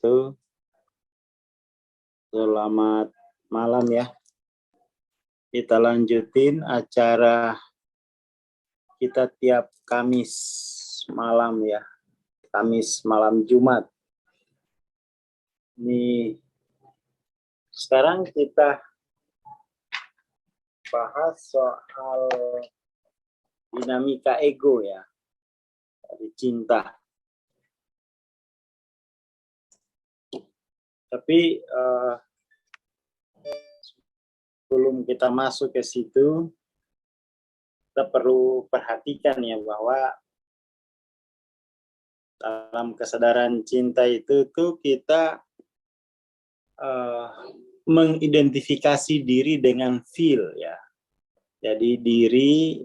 wabarakatuh. Selamat malam ya. Kita lanjutin acara kita tiap Kamis malam ya. Kamis malam Jumat. Ini sekarang kita bahas soal dinamika ego ya. Dari cinta. Tapi sebelum kita masuk ke situ, kita perlu perhatikan ya bahwa dalam kesadaran cinta itu tuh kita mengidentifikasi diri dengan feel ya. Jadi diri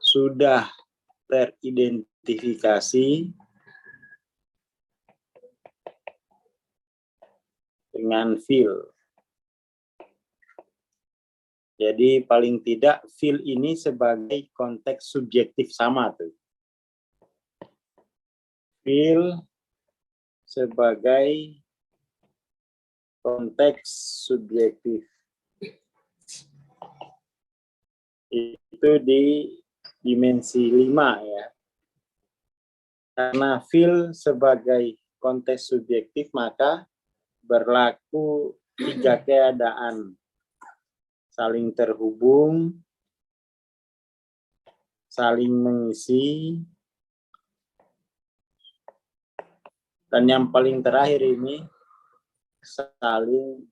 sudah teridentifikasi dengan feel. Jadi paling tidak feel ini sebagai konteks subjektif sama tuh. Feel sebagai konteks subjektif. Itu di dimensi 5 ya. Karena feel sebagai konteks subjektif maka berlaku 3 keadaan. Saling terhubung, saling mengisi, dan yang paling terakhir ini saling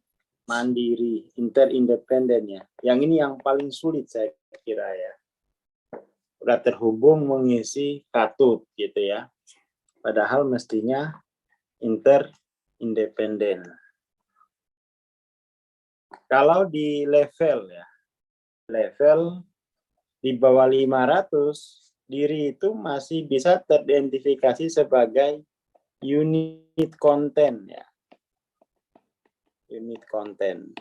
mandiri, interindependen ya. Yang ini yang paling sulit saya kira ya. Udah terhubung, mengisi, katut gitu ya. Padahal mestinya interindependen. Kalau di level ya, level di bawah 500, diri itu masih bisa teridentifikasi sebagai unit konten ya. Unit konten.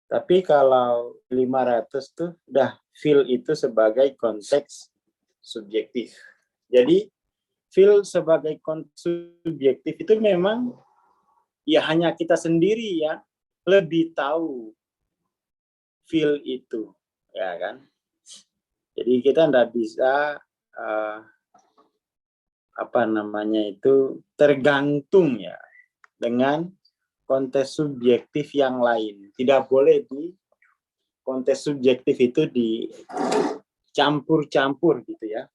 Tapi kalau 500 tuh udah feel itu sebagai konteks subjektif. Jadi feel sebagai konteks subjektif itu memang ya hanya kita sendiri ya lebih tahu feel itu, ya kan? Jadi kita tidak bisa tergantung ya dengan konteks subjektif yang lain. Tidak boleh di konteks subjektif itu dicampur-campur gitu ya.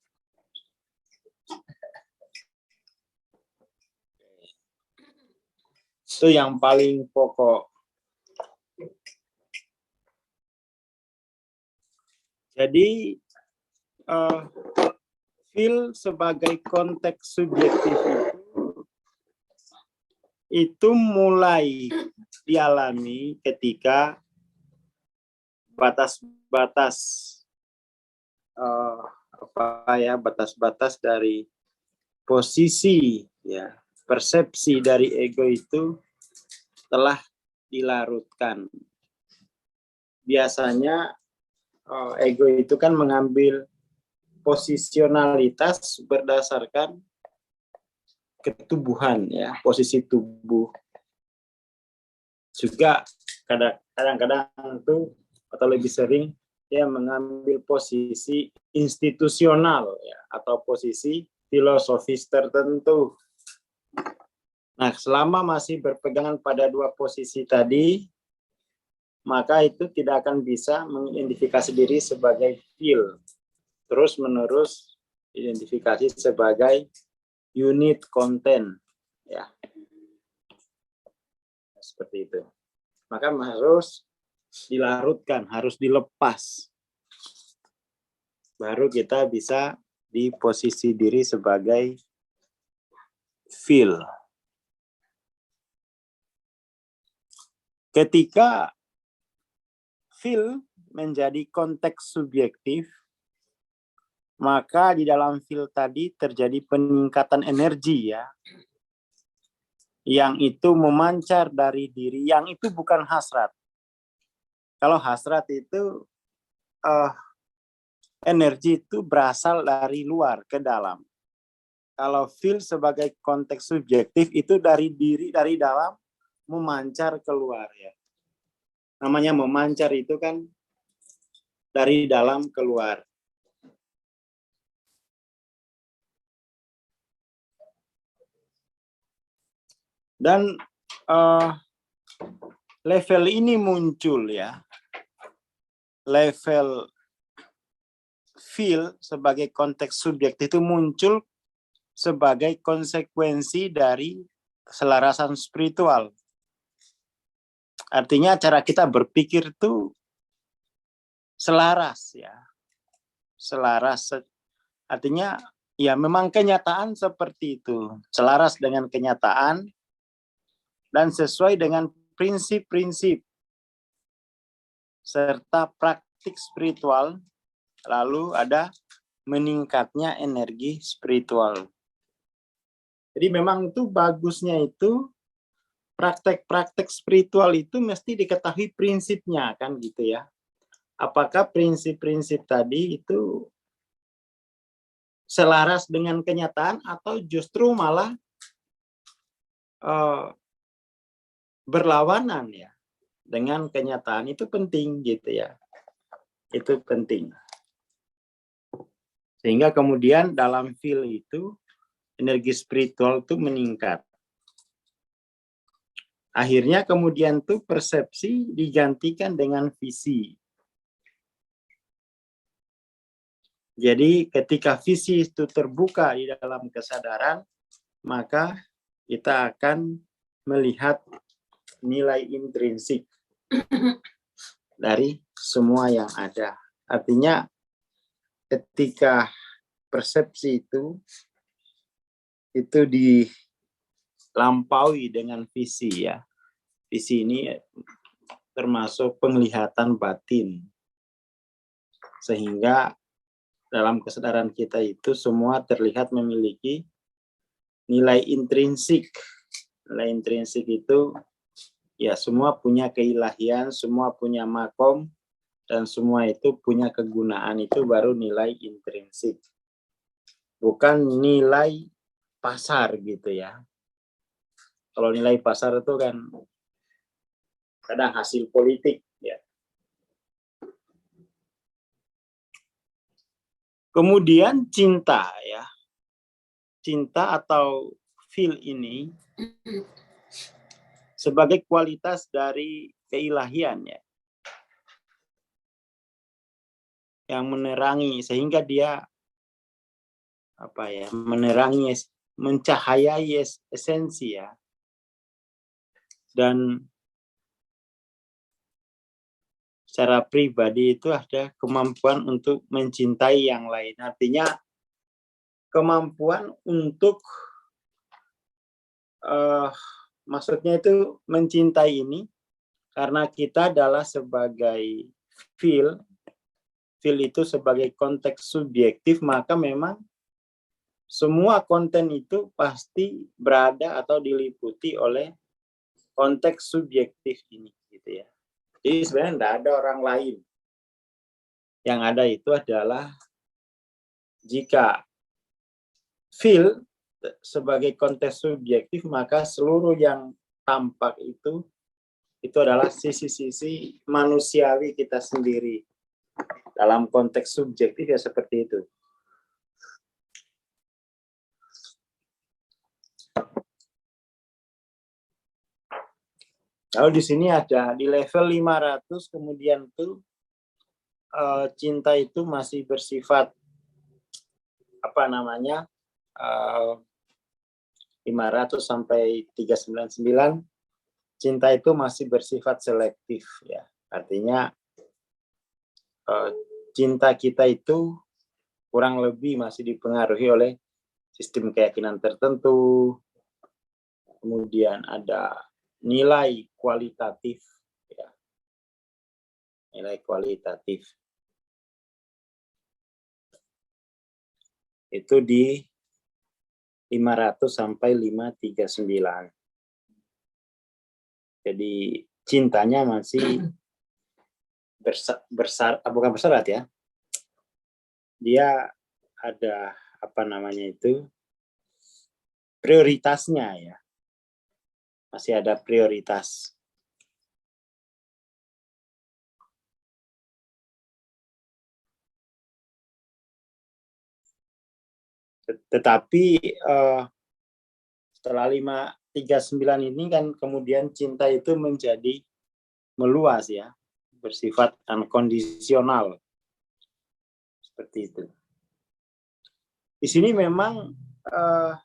Itu yang paling pokok. Jadi feel sebagai konteks subjektif itu mulai dialami ketika batas-batas batas-batas dari posisi ya, persepsi dari ego itu telah dilarutkan. Biasanya ego itu kan mengambil posisionalitas berdasarkan ketubuhan ya, posisi tubuh. Juga kadang-kadang tuh atau lebih sering dia mengambil posisi institusional ya, atau posisi filosofis tertentu. Nah, selama masih berpegangan pada 2 posisi tadi, maka itu tidak akan bisa mengidentifikasi diri sebagai feel. Terus menerus identifikasi sebagai unit konten ya. Seperti itu. Maka harus dilarutkan, harus dilepas. Baru kita bisa di posisi diri sebagai feel. Ketika feel menjadi konteks subjektif, maka di dalam feel tadi terjadi peningkatan energi ya. Yang itu memancar dari diri, yang itu bukan hasrat. Kalau hasrat itu energi itu berasal dari luar ke dalam. Kalau feel sebagai konteks subjektif itu dari diri, dari dalam memancar keluar ya. Namanya memancar itu kan dari dalam keluar. Dan level ini muncul ya. Level feel sebagai konteks subjektif itu muncul sebagai konsekuensi dari keselarasan spiritual. Artinya cara kita berpikir itu selaras ya. Selaras. Artinya ya memang kenyataan seperti itu. Selaras dengan kenyataan dan sesuai dengan prinsip-prinsip serta praktik spiritual. Lalu ada meningkatnya energi spiritual. Jadi memang itu bagusnya itu praktek-praktek spiritual itu mesti diketahui prinsipnya kan gitu ya. Apakah prinsip-prinsip tadi itu selaras dengan kenyataan atau justru malah berlawanan ya dengan kenyataan, itu penting gitu ya. Itu penting. Sehingga kemudian dalam feel itu energi spiritual itu meningkat. Akhirnya kemudian tuh persepsi digantikan dengan visi. Jadi ketika visi itu terbuka di dalam kesadaran, maka kita akan melihat nilai intrinsik dari semua yang ada. Artinya ketika persepsi itu dilampaui dengan visi ya. Visi ini termasuk penglihatan batin. Sehingga dalam kesadaran kita itu semua terlihat memiliki nilai intrinsik. Nilai intrinsik itu ya semua punya keilahian, semua punya makom, dan semua itu punya kegunaan. Itu baru nilai intrinsik. Bukan nilai pasar gitu ya. Kalau nilai pasar itu kan kadang hasil politik ya. Kemudian cinta ya. Cinta atau feel ini sebagai kualitas dari keilahian ya. Yang menerangi sehingga dia menerangi, mencahayai esensi ya. Dan secara pribadi itu ada kemampuan untuk mencintai yang lain. Artinya kemampuan untuk maksudnya itu mencintai ini karena kita adalah sebagai feel itu sebagai konteks subjektif, maka memang semua konten itu pasti berada atau diliputi oleh konteks subjektif ini gitu ya. Jadi sebenarnya tidak ada orang lain. Yang ada itu adalah jika feel sebagai konteks subjektif, maka seluruh yang tampak itu adalah sisi-sisi manusiawi kita sendiri. Dalam konteks subjektif ya seperti itu. Lalu di sini ada di level 500 kemudian tuh cinta itu masih bersifat 500 sampai 399 cinta itu masih bersifat selektif ya. Artinya cinta kita itu kurang lebih masih dipengaruhi oleh sistem keyakinan tertentu. Kemudian ada nilai kualitatif ya. Nilai kualitatif itu di 500 sampai 539. Jadi cintanya masih bukan bersyarat ya. Dia ada prioritasnya ya. Masih ada prioritas. Tetapi setelah 539 ini kan kemudian cinta itu menjadi meluas ya, bersifat unkondisional. Seperti itu. Di sini memang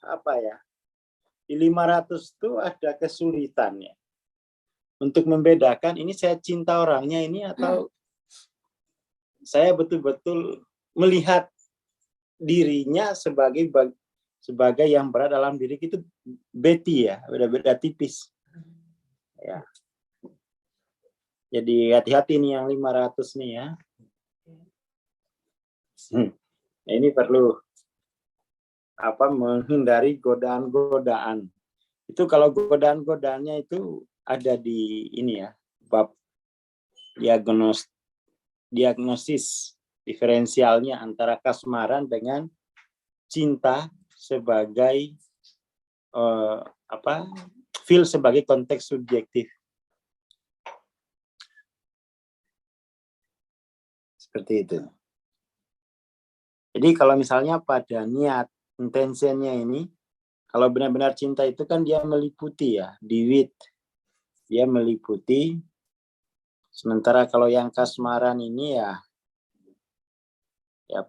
apa ya? Di 500 itu ada kesulitannya untuk membedakan ini saya cinta orangnya ini atau saya betul-betul melihat dirinya sebagai yang berada dalam diri itu beti ya, beda-beda tipis. Ya. Jadi hati-hati nih yang 500 nih ya. Ini perlu menghindari godaan-godaan. Itu kalau godaan-godaannya itu ada di ini ya, bab diagnosis diferensialnya antara kasmaran dengan cinta sebagai feel sebagai konteks subjektif. Seperti itu. Jadi kalau misalnya pada niat intensinya ini, kalau benar-benar cinta itu kan dia meliputi ya, diwit. Dia meliputi. Sementara kalau yang kasmaran ini ya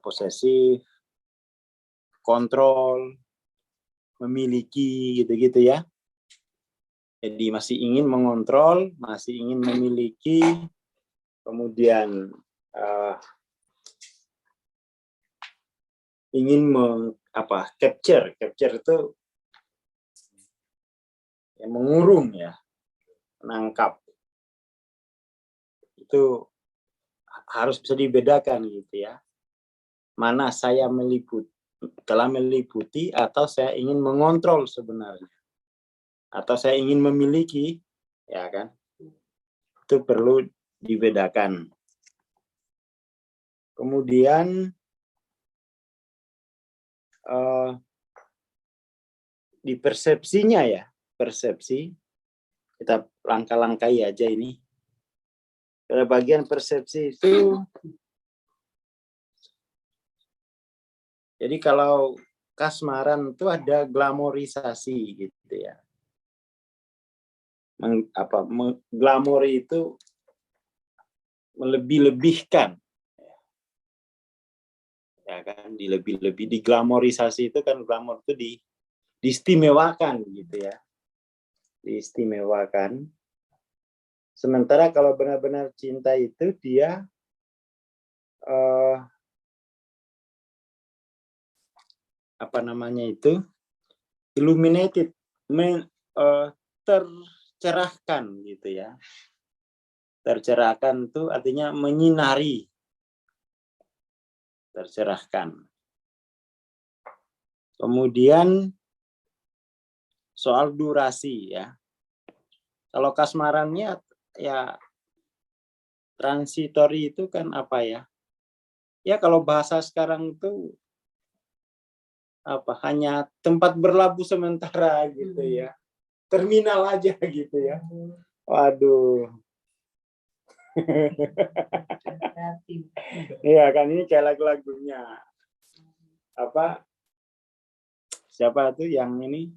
posesif, kontrol, memiliki gitu-gitu ya. Jadi masih ingin mengontrol, masih ingin memiliki, kemudian ingin capture itu ya, mengurung ya, menangkap. Itu harus bisa dibedakan gitu ya. Mana saya telah meliputi atau saya ingin mengontrol sebenarnya. Atau saya ingin memiliki, ya kan? Itu perlu dibedakan. Kemudian di persepsinya ya, persepsi kita langkah-langkahi aja ini. Pada bagian persepsi itu, jadi kalau kasmaran itu ada glamorisasi gitu ya. Glamori itu melebih-lebihkan, ya kan, dilebih-lebih, diglamorisasi itu kan, glamor itu diistimewakan gitu ya, diistimewakan. Sementara kalau benar-benar cinta itu dia illuminated, tercerahkan gitu ya. Tercerahkan itu artinya menyinari, tercerahkan. Kemudian soal durasi ya. Kalau kasmarannya ya transitory itu kan apa ya? Ya kalau bahasa sekarang itu hanya tempat berlabuh sementara gitu ya. Terminal aja gitu ya. Waduh. Iya kan, ini kayak lagunya siapa tuh yang ini,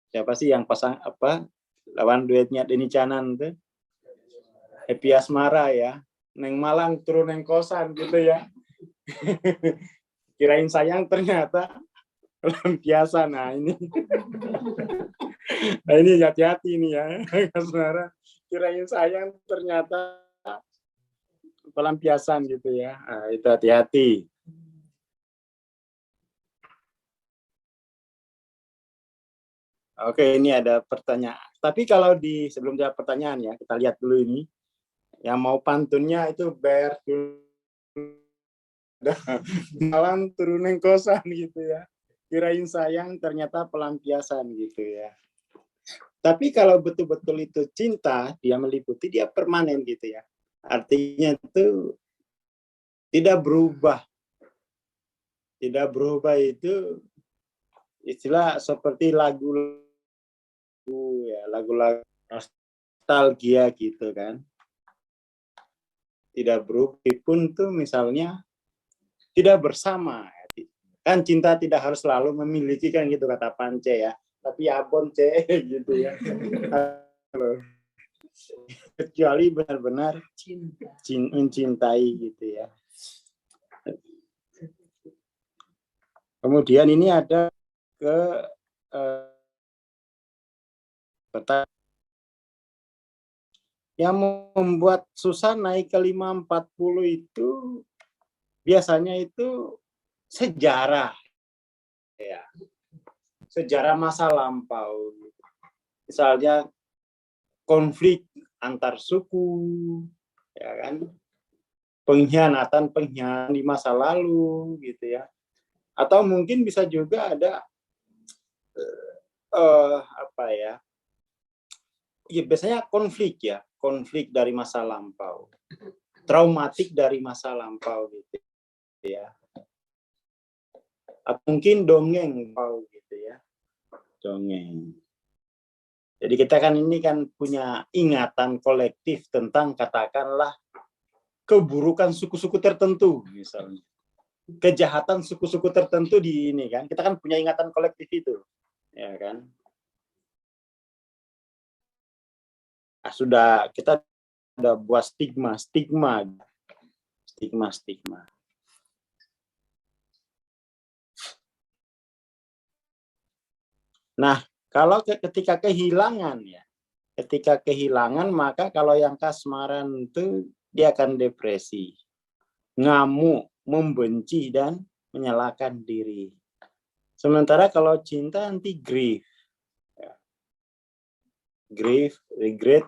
siapa sih yang pasang lawan duetnya Denny Canan tuh, Happy Asmara ya, neng Malang turun neng kosan gitu ya. Kirain sayang ternyata pelampiasan. Nah ini nah ini hati-hati nih ya, Asmara, kirain sayang ternyata pelampiasan gitu ya. Nah, itu hati-hati. Oke, ini ada pertanyaan. Tapi kalau sebelum jawab pertanyaan ya, kita lihat dulu ini. Yang mau pantunnya itu bayar dulu. Malam turunin kosan gitu ya. Kirain sayang ternyata pelampiasan gitu ya. Tapi kalau betul-betul itu cinta, dia meliputi, dia permanen gitu ya. Artinya itu tidak berubah. Tidak berubah itu istilah seperti lagu ya, lagu-lagu nostalgia gitu kan. Tidak berubah pun tuh misalnya tidak bersama. Kan cinta tidak harus selalu memiliki kan gitu kata Pance ya. Tapi abon C gitu ya. Kecuali benar-benar mencintai gitu ya. Kemudian ini ada ke yang membuat susah naik ke 540 itu biasanya itu sejarah ya. Sejarah masa lampau. Misalnya konflik antar suku ya kan. Pengkhianatan di masa lalu gitu ya. Atau mungkin bisa juga ada apa ya? Ya biasanya konflik dari masa lampau, traumatik dari masa lampau gitu ya. Atau mungkin dongeng gitu ya, dongeng. Jadi kita kan ini kan punya ingatan kolektif tentang katakanlah keburukan suku-suku tertentu misalnya, kejahatan suku-suku tertentu di ini kan, kita kan punya ingatan kolektif itu, ya kan? Nah, kita udah buat stigma. Nah, kalau ketika kehilangan maka kalau yang kasmaran itu dia akan depresi, ngamuk, membenci dan menyalahkan diri. Sementara kalau cinta nanti grief, regret,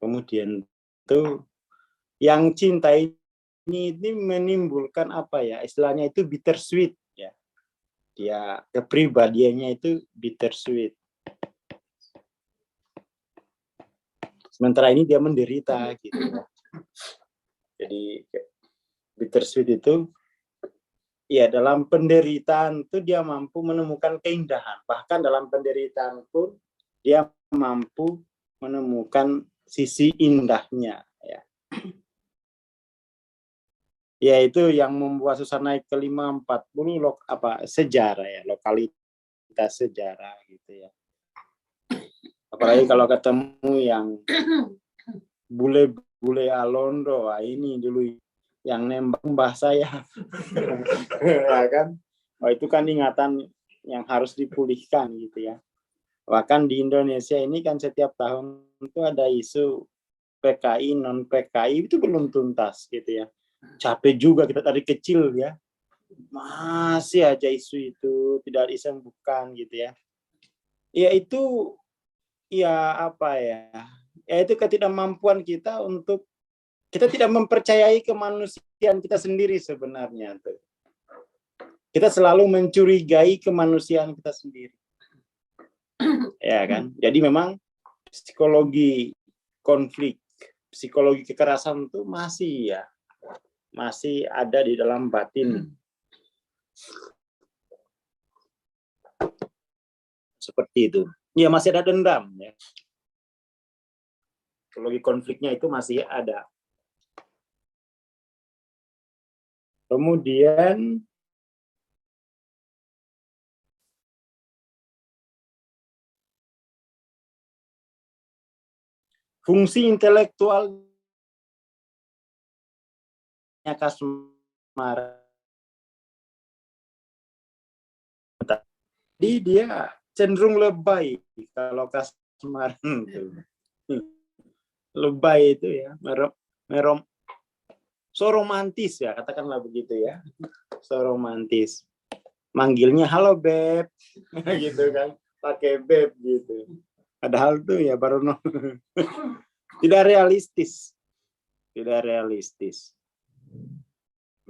kemudian itu yang cinta ini menimbulkan apa ya? Istilahnya itu bittersweet ya. Dia kepribadiannya itu bittersweet. Sementara ini dia menderita gitu. Jadi bittersweet itu ya dalam penderitaan itu dia mampu menemukan keindahan. Bahkan dalam penderitaan pun dia mampu menemukan sisi indahnya ya. Yaitu yang membuat susah naik ke 540 sejarah ya, lokalitas sejarah gitu ya. Apalagi kalau ketemu yang bule Alondo, ini dulu yang nembak mbah saya. Ya kan? Oh, itu kan ingatan yang harus dipulihkan gitu ya. Bahkan di Indonesia ini kan setiap tahun itu ada isu PKI, non PKI itu belum tuntas gitu ya. Capek juga kita dari kecil ya. Masih aja isu itu tidak disembuhkan gitu ya. Ya itu ya apa ya? Ya itu ketidakmampuan kita untuk kita tidak mempercayai kemanusiaan kita sendiri sebenarnya tuh. Kita selalu mencurigai kemanusiaan kita sendiri. Ya kan? Jadi memang psikologi konflik, psikologi kekerasan itu masih ada di dalam batin. Seperti itu. Ya masih ada dendam ya. Psikologi konfliknya itu masih ada. Kemudian fungsi intelektualnya kasmaran. Jadi dia cenderung lebay kalau kasmaran itu. Lebay itu ya, so romantis ya, katakanlah begitu ya. So romantis. Manggilnya halo beb gitu kan, pakai beb gitu. Padahal tuh ya baru tidak realistis.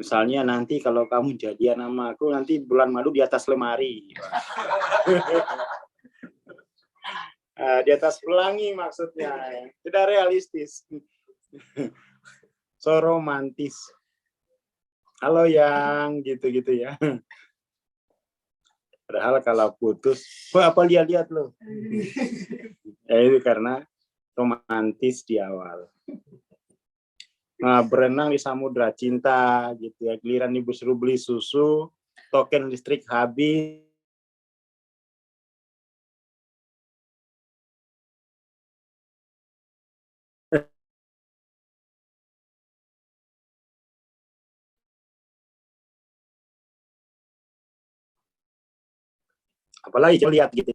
Misalnya nanti kalau kamu jadian sama aku, nanti bulan madu di atas lemari. Di atas pelangi maksudnya. Tidak realistis. So romantis. Halo yang gitu-gitu ya. Padahal kalau putus, wah apa lihat-lihat loh. Ya itu karena romantis di awal. Nah, berenang di samudra cinta gitu ya. Giliran ibu suruh beli susu, token listrik habis. Apalagi lihat gitu.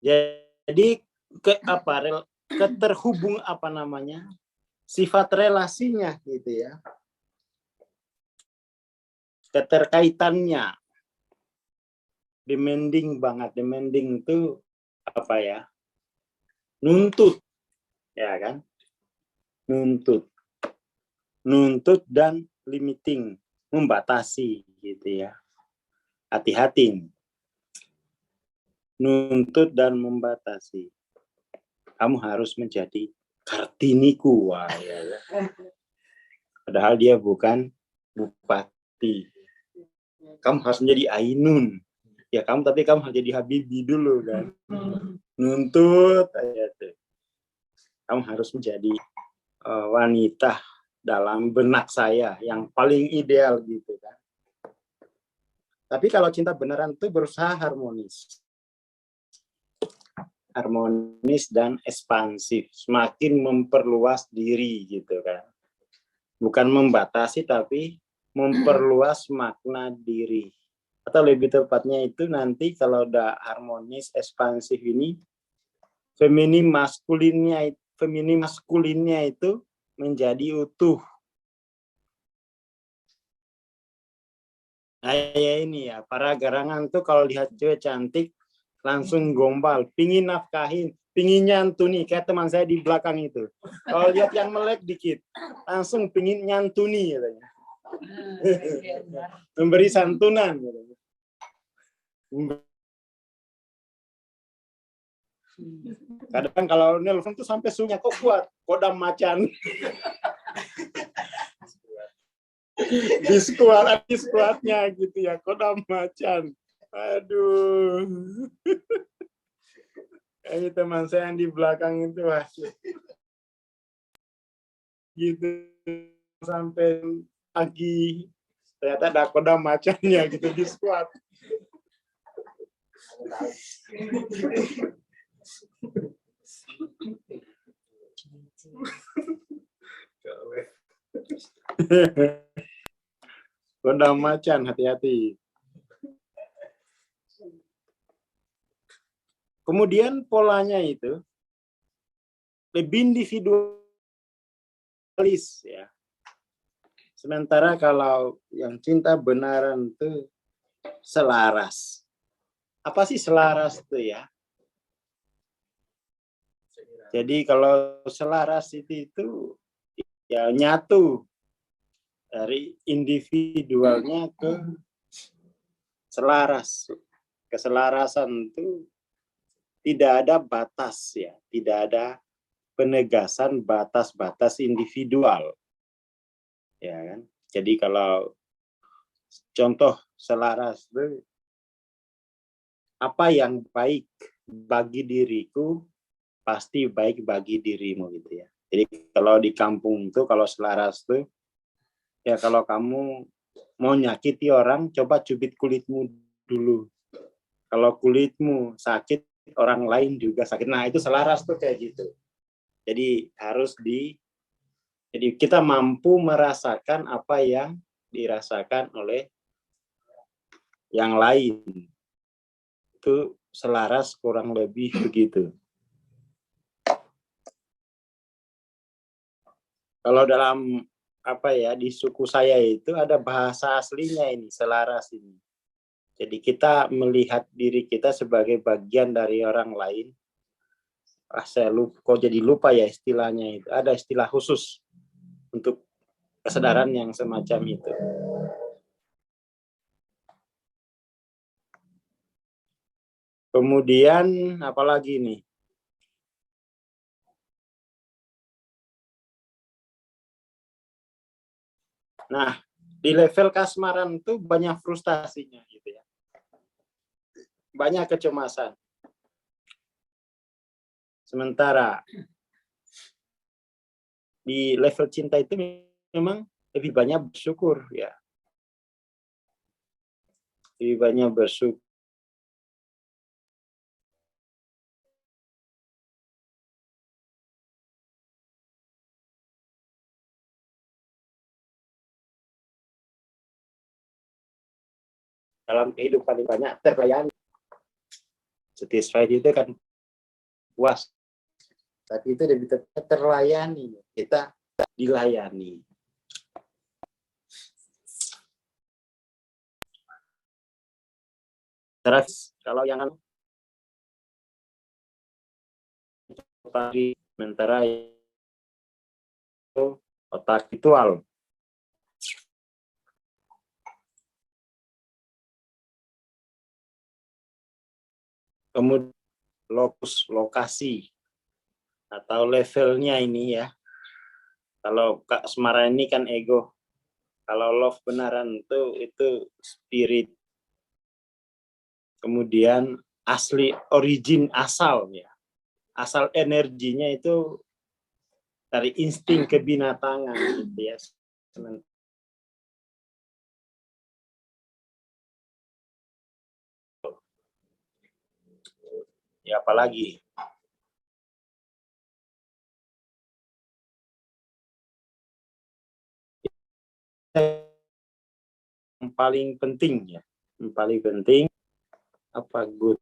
Jadi keterhubung apa namanya? Sifat relasinya gitu ya. Keterkaitannya demanding banget. Demanding itu apa ya? Nuntut, ya kan? Nuntut dan limiting, membatasi gitu ya. Hati-hati. Nuntut dan membatasi. Kamu harus menjadi Kartiniku. Wah, ya. Padahal dia bukan bupati. Kamu harus menjadi Ainun. Ya kamu, tapi kamu harus jadi Habibie dulu kan. Nuntut aja tuh. Kamu harus menjadi wanita dalam benak saya yang paling ideal gitu kan. Tapi kalau cinta beneran tuh berusaha harmonis. Harmonis dan ekspansif, semakin memperluas diri gitu kan. Bukan membatasi tapi memperluas makna diri. Atau lebih tepatnya itu nanti kalau udah harmonis, ekspansif ini, feminin maskulinnya itu menjadi utuh. Nah, ya ini ya, para garangan tuh kalau lihat cewek cantik langsung gombal, pingin nafkahin, pingin nyantuni, kayak teman saya di belakang itu. Kalau lihat yang melek dikit, langsung pingin nyantuni katanya. Memberi santunan katanya. Kadang kalau nelfon tuh sampai sunya kok kuat, kodam macan. di squadnya gitu ya, kodam macan. Aduh. Ini teman saya yang di belakang itu wah. Gitu sampai pagi ternyata ada kodam macannya gitu di squad. Kodam macan, hati-hati. Kemudian polanya itu lebih individualis ya. Sementara kalau yang cinta benaran itu selaras. Apa sih selaras itu ya? Jadi kalau selaras itu ya nyatu dari individualnya ke selaras. Keselarasan itu tidak ada batas ya, tidak ada penegasan batas-batas individual. Ya kan? Jadi kalau contoh selaras itu apa yang baik bagi diriku pasti baik bagi dirimu gitu ya. Jadi kalau di kampung itu kalau selaras tuh ya kalau kamu mau nyakiti orang coba cubit kulitmu dulu. Kalau kulitmu sakit orang lain juga sakit. Nah, itu selaras tuh kayak gitu. Jadi jadi kita mampu merasakan apa yang dirasakan oleh yang lain. Itu selaras kurang lebih begitu. Kalau dalam apa ya di suku saya itu ada bahasa aslinya ini selaras ini. Jadi kita melihat diri kita sebagai bagian dari orang lain. Saya lupa, kok jadi lupa ya istilahnya itu. Ada istilah khusus untuk kesadaran yang semacam itu. Kemudian apalagi nih? Nah, di level kasmaran tuh banyak frustasinya gitu ya. Banyak kecemasan. Sementara di level cinta itu memang lebih banyak bersyukur ya. Lebih banyak bersyukur. Dalam kehidupan ini banyak terlayani. Satisfied itu kan puas. Tapi itu lebih terlayani. Kita dilayani. Terus kalau yang pagi sementara itu otak visual. Kemudian lokus lokasi atau levelnya ini ya. Kalau Kak Semara ini kan ego. Kalau love benaran itu spirit. Kemudian asli origin asal ya. Asal energinya itu dari insting kebinatangan gitu ya. Ya apalagi yang paling penting ya, yang paling penting apa good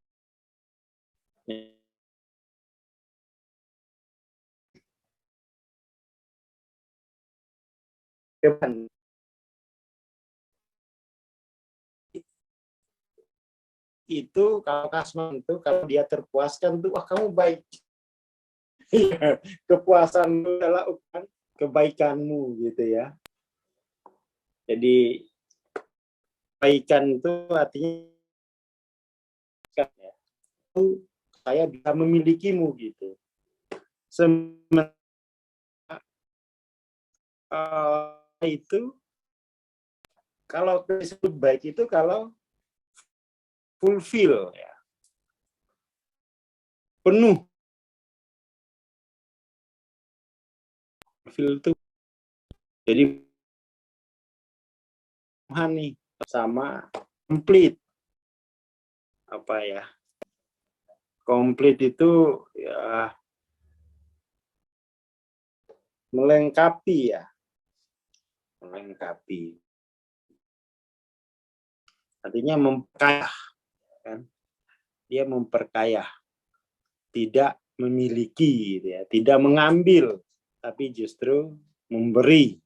itu kalau kasman itu kalau dia terpuaskan tuh wah kamu baik. Kepuasan adalah kebaikanmu gitu ya. Jadi kebaikan itu artinya ya, saya bisa memilikimu gitu. Sementara itu kalau disebut baik itu kalau fulfill ya. Penuh. Fulfill itu jadi Tuhan nih sama komplit. Apa ya? Komplit itu ya melengkapi ya. Melengkapi. Artinya memperkaya kan? Dia memperkaya. Tidak memiliki gitu ya, tidak mengambil tapi justru memberi.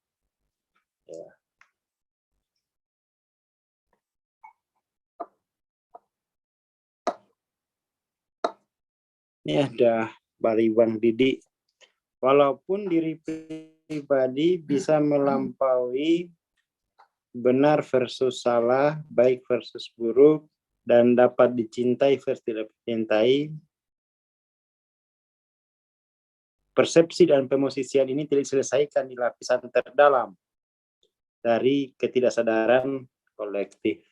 Ya. Ini ada Bariwan Didi. Walaupun diri pribadi bisa melampaui benar versus salah, baik versus buruk, dan dapat dicintai versus tidak dicintai, persepsi dan pemosisian ini tidak diselesaikan di lapisan terdalam dari ketidaksadaran kolektif.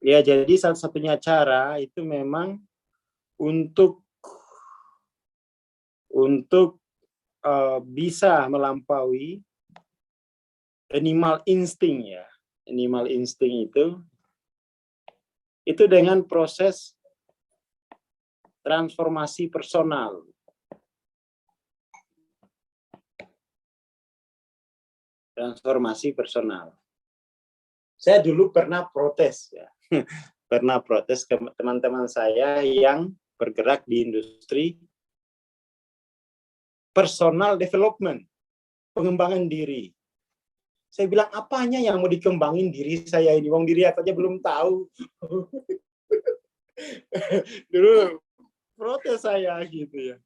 Ya, jadi satu-satunya cara itu memang untuk bisa melampaui animal insting ya. Animal insting itu dengan proses transformasi personal. Transformasi personal. Saya dulu pernah protes ya. Pernah protes ke teman-teman saya yang bergerak di industri personal development, pengembangan diri. Saya bilang, apanya yang mau dikembangin diri saya ini? Wong diri aku aja belum tahu. Dulu protes saya gitu ya.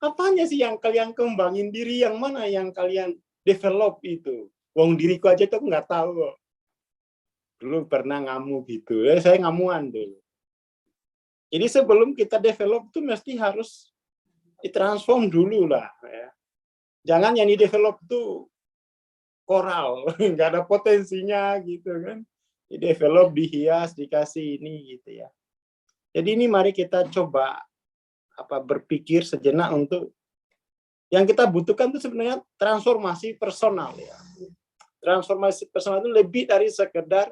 Apanya sih yang kalian kembangin diri? Yang mana yang kalian develop itu? Wong diriku aja tuh nggak tahu kok. Dulu pernah ngamu gitu. Saya ngamuan dulu. Jadi sebelum kita develop tuh mesti harus ditransform dulu lah. Ya. Jangan yang di develop tuh koral, nggak ada potensinya gitu kan. Di develop, dihias, dikasih ini gitu ya. Jadi ini mari kita coba berpikir sejenak untuk yang kita butuhkan itu sebenarnya transformasi personal ya. Transformasi personal itu lebih dari sekedar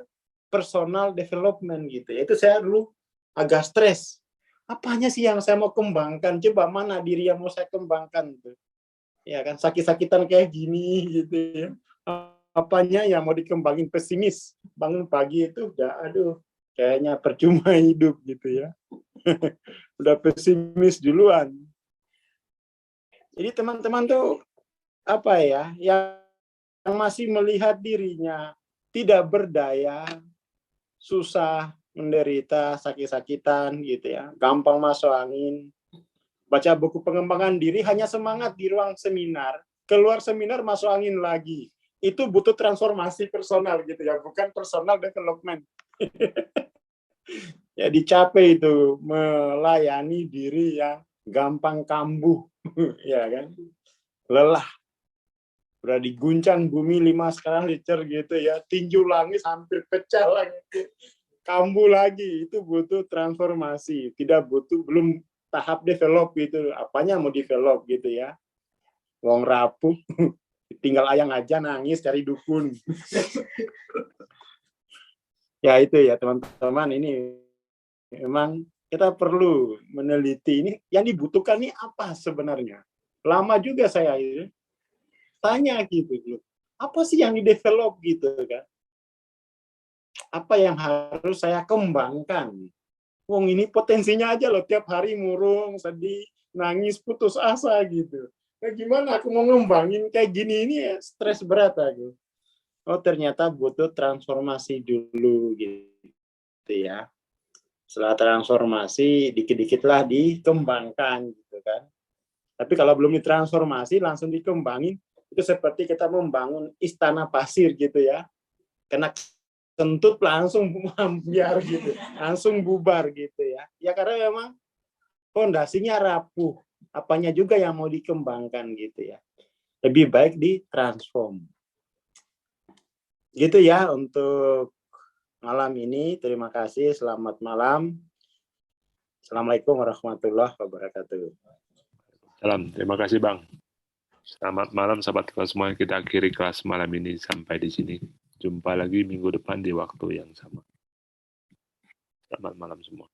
personal development gitu ya. Itu saya dulu agak stres. Apanya sih yang saya mau kembangkan? Coba mana diri yang mau saya kembangkan tuh. Ya kan, sakit-sakitan kayak gini gitu ya. Apanya yang mau dikembangin? Pesimis. Bangun pagi itu udah aduh kayaknya percuma hidup gitu ya. Udah pesimis duluan. Jadi teman-teman tuh yang masih melihat dirinya tidak berdaya, susah, menderita, sakit-sakitan gitu ya, gampang masuk angin, baca buku pengembangan diri hanya semangat di ruang seminar, keluar seminar masuk angin lagi. Itu butuh transformasi personal gitu ya, bukan personal development. Ya capek itu melayani diri yang gampang kambuh, ya kan, lelah, udah diguncang bumi 5 skala Richter gitu ya, tinju langit hampir pecah lagi, kambuh lagi. Itu butuh transformasi, tidak butuh, belum tahap develop gitu. Apanya mau develop gitu ya, wong rapuh, tinggal ayang aja nangis cari dukun. Ya itu ya teman-teman, ini memang kita perlu meneliti ini yang dibutuhkan ini apa sebenarnya. Lama juga saya tanya gitu, apa sih yang di-develop gitu kan? Apa yang harus saya kembangkan? Wong ini potensinya aja loh, tiap hari murung, sedih, nangis, putus asa gitu. Nah, gimana aku mau ngembangin kayak gini, ini ya stres berat aku. Oh ternyata butuh transformasi dulu gitu ya. Setelah transformasi, dikit-dikit lah dikembangkan gitu kan. Tapi kalau belum ditransformasi, langsung dikembangin, itu seperti kita membangun istana pasir gitu ya. Kena kentut langsung biar gitu, langsung bubar gitu ya. Ya karena memang fondasinya rapuh, apanya juga yang mau dikembangkan gitu ya. Lebih baik ditransform. Gitu ya untuk malam ini. Terima kasih, selamat malam. Assalamualaikum warahmatullahi wabarakatuh. Salam, terima kasih Bang. Selamat malam sahabat kelas semua. Kita akhiri kelas malam ini sampai di sini. Jumpa lagi minggu depan di waktu yang sama. Selamat malam semua.